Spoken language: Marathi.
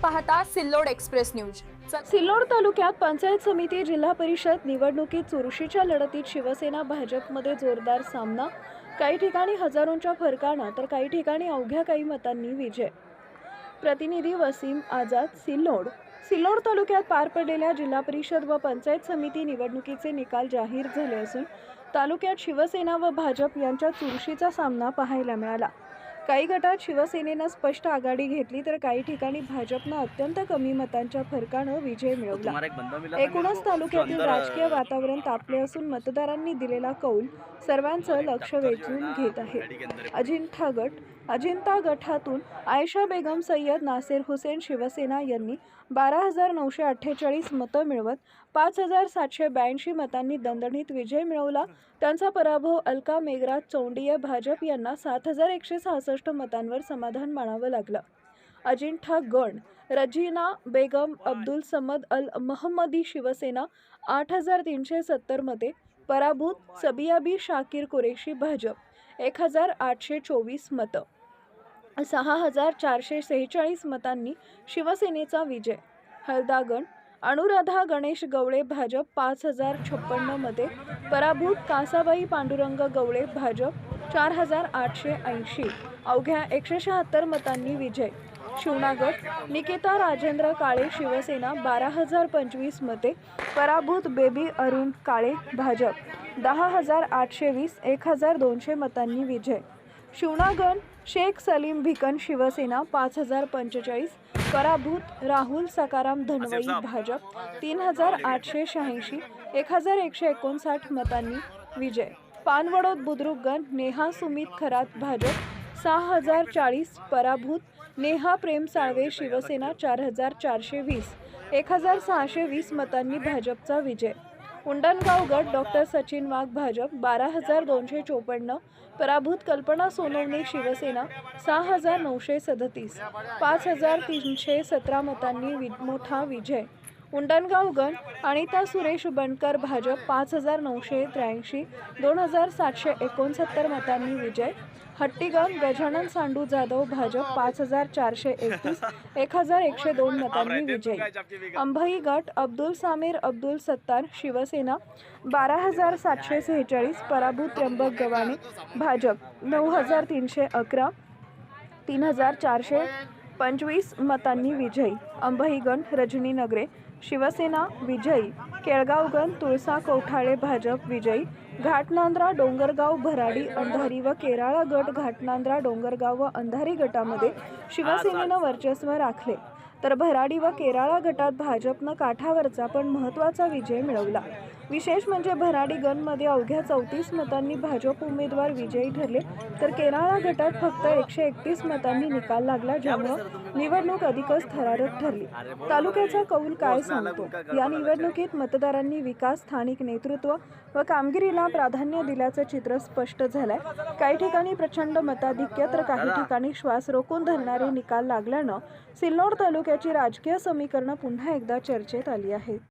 पाहता सिल्लोड एक्सप्रेस न्यूज। सिल्लोड तालुक्यात पंचायत समिती जिल्हा परिषद निवडणुकीत चुरशीच्या लढतीत शिवसेना भाजपमध्ये जोरदार सामना। काही ठिकाणी हजारोंच्या फरकानं तर काही ठिकाणी अवघ्या काही मतांनी विजय। प्रतिनिधी वसीम आझाद, सिल्लोड तालुक्यात पार पडलेल्या जिल्हा परिषद व पंचायत समिती निवडणुकीचे निकाल जाहीर झाले असून तालुक्यात शिवसेना व भाजप यांच्यात चुरशीचा सामना पाहायला मिळाला। काही गटात शिवसेनेनं स्पष्ट आघाडी घेतली तर काही ठिकाणी भाजपनं अत्यंत कमी मतांच्या फरकानं विजय मिळवला। एकूणच तालुक्यातील राजकीय वातावरण तापले असून मतदारांनी दिलेला कौल सर्वांचं लक्ष वेधून घेत आहे। अजिंठा गटातून आयशा बेगम सय्यद नासेर हुसेन शिवसेना यांनी 12,948 मतं मिळवत 5,782 मतांनी दणदणीत विजय मिळवला। त्यांचा पराभव अलका मेघराज चौंडिया भाजप यांना 7,166 मतांवर समाधान मानावं लागलं। अजिंठा गण रजीना बेगम अब्दुल समद अल महम्मदी शिवसेना 8,370 मते पराभूत। सबियाबी शाकीर कुरेशी भाजप 1,824 मतं 6,446 मतांनी शिवसेनेचा विजय। हळदागण अनुराधा गणेश गवळे भाजप 5,056 मते पराभूत। कासाबाई पांडुरंग गवळे भाजप 4,880 अवघ्या 176 मतांनी विजय। शिवनागड निकिता राजेंद्र काळे शिवसेना 12,025 मते पराभूत। बेबी अरुण काळे भाजप 10,820 1,200 मतांनी विजय। शिवनागण शेख सलीम भिकन शिवसेना 5,045 पराभूत। राहुल सकाराम धनवई भाजप 3,886 1,159 मतांनी विजय। पानवडोद बुद्रुक गण नेहा सुमित खरात भाजप 6,040 पराभूत। नेहा प्रेम साळवे शिवसेना 4,420 1,620 मतांनी भाजपचा विजय। उंडणगाव गट डॉक्टर सचिन वाघ भाजप 12,254 पराभूत। कल्पना सोनवणे शिवसेना 6,937 5,317 मतांनी मोठा विजय। उंडणगाव गण अनिता सुरेश बनकर भाजप 5,983 2,769 मतांनी विजय। हट्टीगण गजानन सांडू जाधव भाजप 5,431 1,102 मतांनी विजयी। अंभई गट अब्दुल सामीर अब्दुल सत्तार शिवसेना 12,746 पराभूत। त्र्यंबक गव्हाणे भाजप 9,311 3,425 मतांनी विजयी। अंभई गण रजनी नगरे शिवसेना विजयी। केळगावगण तुळसा कौठाळे भाजप विजयी। घाटनांद्रा डोंगरगाव भराडी अंधारी व केराळा गट घाटनांद्रा डोंगरगाव व अंधारी गटामध्ये शिवसेनेनं वर्चस्व राखले तर भराडी व केराळा गटात भाजपनं काठावरचा पण महत्त्वाचा विजय मिळवला। विशेष म्हणजे भराडी गणमध्ये अवघ्या 34 मतांनी भाजप उमेदवार विजयी ठरले तर केराळा गटात फक्त 131 मतांनी निकाल लागला, ज्यामुळे निवडणूक अधिकच थरारक ठरली। तालुक्याचा कौल काय सांगतो? या निवडणुकीत मतदारांनी विकास, स्थानिक नेतृत्व व कामगिरीला प्राधान्य दिल्याचं चित्र स्पष्ट झालंय। काही ठिकाणी प्रचंड मताधिक्य तर काही ठिकाणी श्वास रोखून धरणारे निकाल लागल्यानं सिल्लोड तालुक्याची राजकीय समीकरणं पुन्हा एकदा चर्चेत आली आहेत।